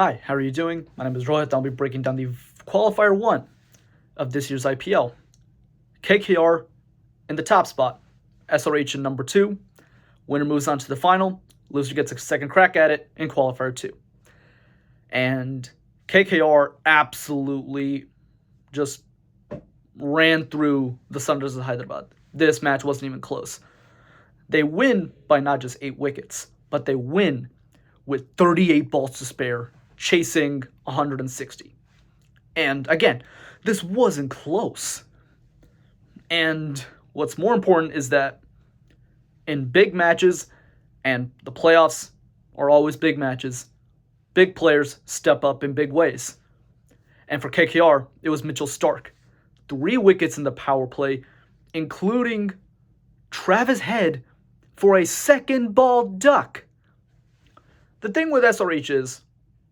Hi, how are you doing? My name is Rohit. I'll be breaking down the Qualifier 1 of this year's IPL. KKR in the top spot, SRH in number 2. Winner moves on to the final, loser gets a second crack at it in Qualifier 2. And KKR absolutely just ran through the Sunrisers Hyderabad. This match wasn't even close. They win by not just 8 wickets, but they win with 38 balls to spare, chasing 160. And again, this wasn't close. And what's more important is that in big matches, and the playoffs are always big matches, big players step up in big ways. And for KKR, it was Mitchell Starc. 3 wickets in the power play, including Travis Head for a second ball duck. The thing with SRH is,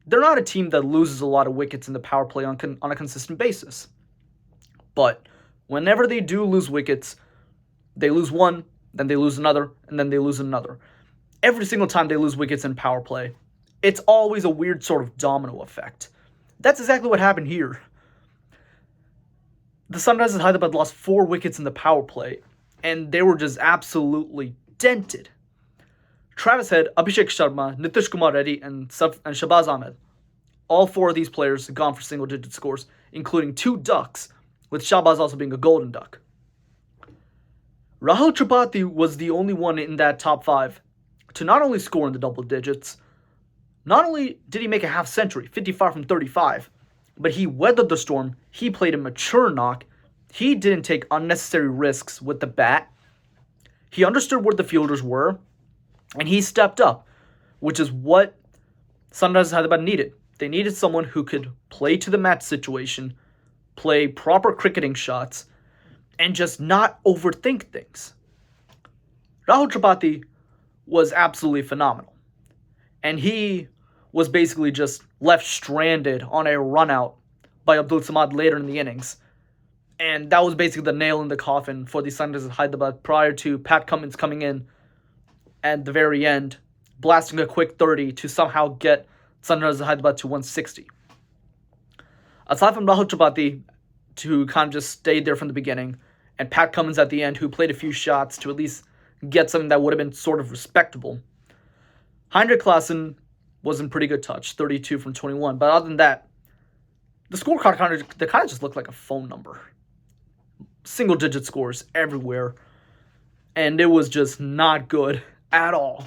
they're not a team that loses a lot of wickets in the power play on a consistent basis. But whenever they do lose wickets, they lose one, then they lose another, and then they lose another. Every single time they lose wickets in power play, it's always a weird sort of domino effect. That's exactly what happened here. The Sunrisers Hyderabad lost 4 wickets in the power play, and they were just absolutely dented. Travis Head, Abhishek Sharma, Nitish Kumar Reddy, and Shahbaz Ahmed. All 4 of these players gone for single-digit scores, including 2 ducks, with Shahbaz also being a golden duck. Rahul Tripathi was the only one in that top 5 to not only score in the double digits, not only did he make a half century, 55 from 35, but he weathered the storm, he played a mature knock, he didn't take unnecessary risks with the bat, he understood where the fielders were, and he stepped up, which is what Sunrisers Hyderabad needed. They needed someone who could play to the match situation, play proper cricketing shots, and just not overthink things. Rahul Tripathi was absolutely phenomenal. And he was basically just left stranded on a run out by Abdul Samad later in the innings. And that was basically the nail in the coffin for the Sunrisers Hyderabad prior to Pat Cummins coming in at the very end, blasting a quick 30 to somehow get Sunrisers Hyderabad to 160. Aside from Rahul Tripathi, who kind of just stayed there from the beginning, and Pat Cummins at the end, who played a few shots to at least get something that would have been sort of respectable, Heinrich Klaassen was in pretty good touch, 32 from 21. But other than that, the scorecard kind of just looked like a phone number. Single-digit scores everywhere. And it was just not good at all.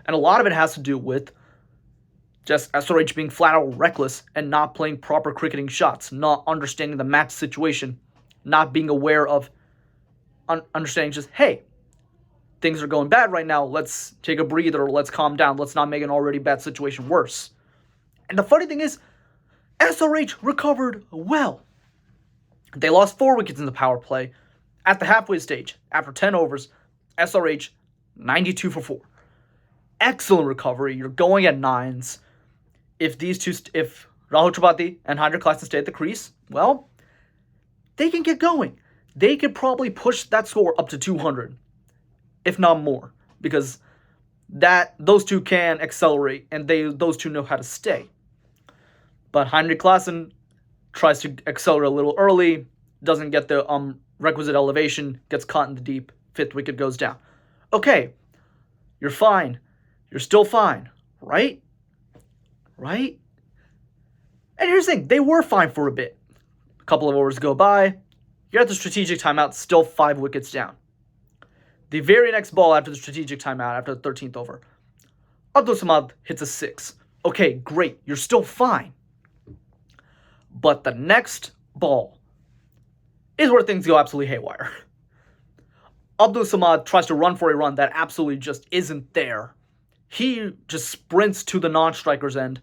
And a lot of it has to do with just SRH being flat out reckless and not playing proper cricketing shots, not understanding the match situation, not being aware of understanding just, hey, things are going bad right now, let's take a breather, let's calm down, let's not make an already bad situation worse. And the funny thing is, SRH recovered well. They lost 4 wickets in the power play. At the halfway stage, after 10 overs, SRH 92 for 4. Excellent recovery. You're going at 9s. If Rahul Tripathi and Heinrich Klaassen stay at the crease, well, they can get going. They could probably push that score up to 200, if not more, because those two can accelerate, and those two know how to stay. But Heinrich Klaassen tries to accelerate a little early, doesn't get the requisite elevation, gets caught in the deep, 5th wicket goes down. Okay, you're fine. You're still fine, right? Right? And here's the thing, they were fine for a bit. A couple of overs go by, you're at the strategic timeout, still 5 wickets down. The very next ball after the strategic timeout, after the 13th over, Abdul Samad hits a 6. Okay, great, you're still fine. But the next ball is where things go absolutely haywire. Abdul Samad tries to run for a run that absolutely just isn't there. He just sprints to the non-striker's end,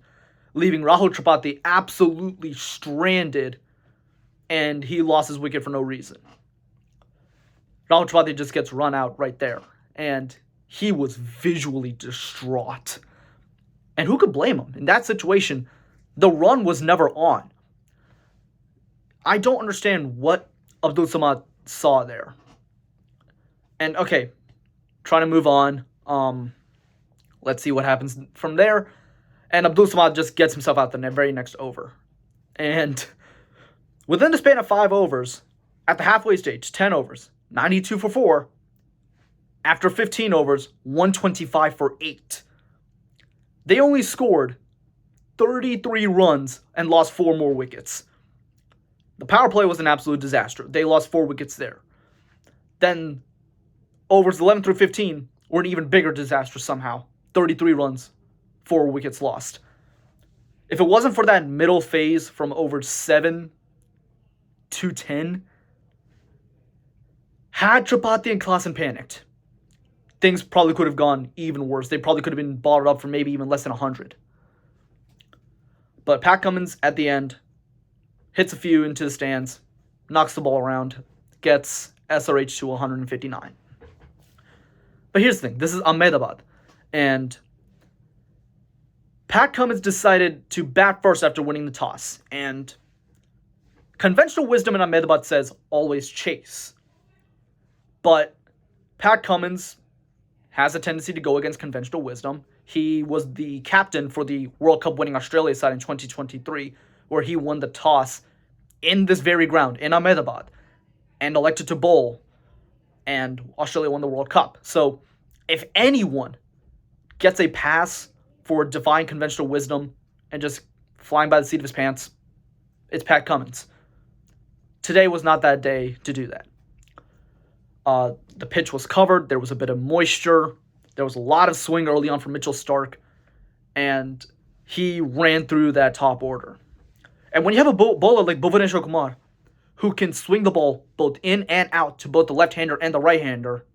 leaving Rahul Tripathi absolutely stranded, and he lost his wicket for no reason. Rahul Tripathi just gets run out right there, and he was visually distraught. And who could blame him? In that situation, the run was never on. I don't understand what Abdul Samad saw there. And okay, trying to move on. Let's see what happens from there. And Abdul Samad just gets himself out the very next over. And within the span of 5 overs, at the halfway stage, 10 overs, 92 for 4. After 15 overs, 125 for 8. They only scored 33 runs and lost 4 more wickets. The power play was an absolute disaster. They lost 4 wickets there. Then overs 11 through 15 were an even bigger disaster somehow. 33 runs, 4 wickets lost. If it wasn't for that middle phase from over 7 to 10, had Tripathi and Klaassen panicked, things probably could have gone even worse. They probably could have been bottled up for maybe even less than 100. But Pat Cummins, at the end, hits a few into the stands, knocks the ball around, gets SRH to 159. But here's the thing. This is Ahmedabad. And Pat Cummins decided to bat first after winning the toss. And conventional wisdom in Ahmedabad says always chase. But Pat Cummins has a tendency to go against conventional wisdom. He was the captain for the World Cup winning Australia side in 2023, where he won the toss in this very ground, in Ahmedabad, and elected to bowl, and Australia won the World Cup. So if anyone gets a pass for defying conventional wisdom and just flying by the seat of his pants, it's Pat Cummins. Today was not that day to do that. The pitch was covered. There was a bit of moisture. There was a lot of swing early on from Mitchell Starc, and he ran through that top order. And when you have a bowler like Bhuvaneshwar Kumar, who can swing the ball both in and out to both the left-hander and the right-hander,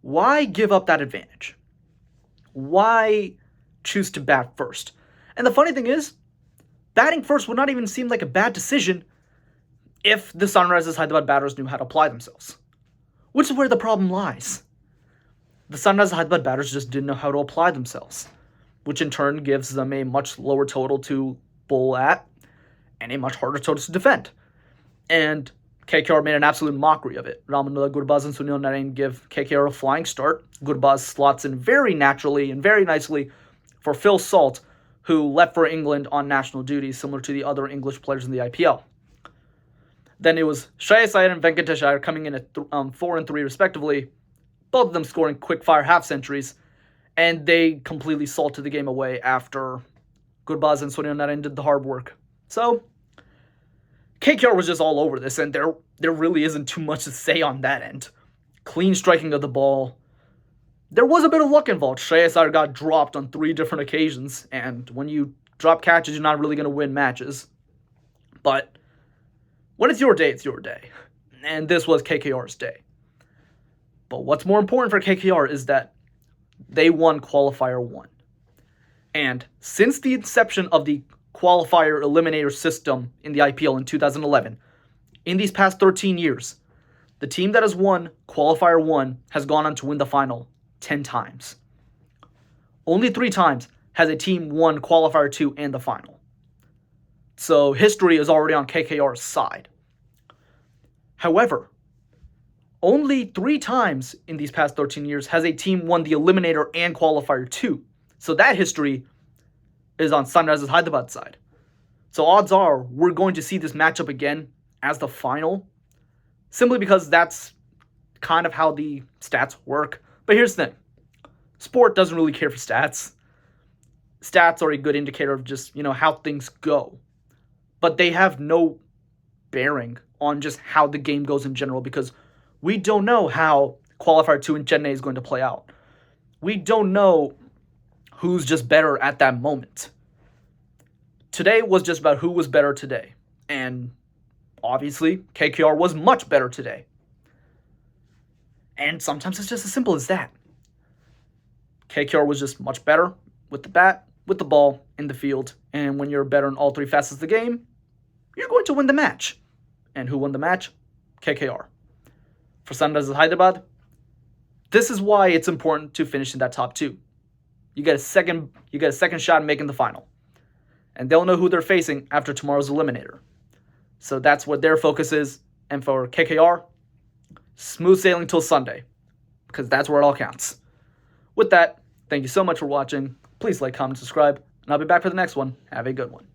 why give up that advantage? Why choose to bat first? And the funny thing is, batting first would not even seem like a bad decision if the Sunrisers Hyderabad batters knew how to apply themselves, which is where the problem lies. The Sunrisers Hyderabad batters just didn't know how to apply themselves, which in turn gives them a much lower total to bowl at and a much harder total to defend. And KKR made an absolute mockery of it. Ramanullah Gurbaz and Sunil Narine give KKR a flying start. Gurbaz slots in very naturally and very nicely for Phil Salt, who left for England on national duty, similar to the other English players in the IPL. Then it was Shreyas Iyer and Venkatesh Iyer coming in at 4 and 3 respectively, both of them scoring quick-fire half-centuries, and they completely salted the game away after Gurbaz and Sunil Narine did the hard work. So KKR was just all over this, and there really isn't too much to say on that end. Clean striking of the ball. There was a bit of luck involved. Shreyas Iyer got dropped on 3 different occasions, and when you drop catches, you're not really going to win matches. But when it's your day, it's your day. And this was KKR's day. But what's more important for KKR is that they won Qualifier 1. And since the inception of the Qualifier eliminator system in the IPL in 2011, in these past 13 years, the team that has won Qualifier 1 has gone on to win the final 10 times. Only 3 times has a team won Qualifier 2 and the final. So history is already on KKR's side. However, only 3 times in these past 13 years has a team won the Eliminator and Qualifier 2. So that history is on Sunrisers Hyderabad side. So odds are we're going to see this matchup again as the final, simply because that's kind of how the stats work. But here's the thing. Sport doesn't really care for stats. Stats are a good indicator of just, how things go. But they have no bearing on just how the game goes in general, because we don't know how Qualifier 2 in Chennai is going to play out. We don't know who's just better at that moment. Today was just about who was better today. And obviously, KKR was much better today. And sometimes it's just as simple as that. KKR was just much better with the bat, with the ball, in the field. And when you're better in all 3 facets of the game, you're going to win the match. And who won the match? KKR. For Sunrisers Hyderabad, this is why it's important to finish in that top 2. You get a second shot at making the final. And they'll know who they're facing after tomorrow's eliminator. So that's what their focus is. And for KKR, smooth sailing till Sunday, because that's where it all counts. With that, thank you so much for watching. Please like, comment, subscribe, and And I'll be back for the next one. Have a good one.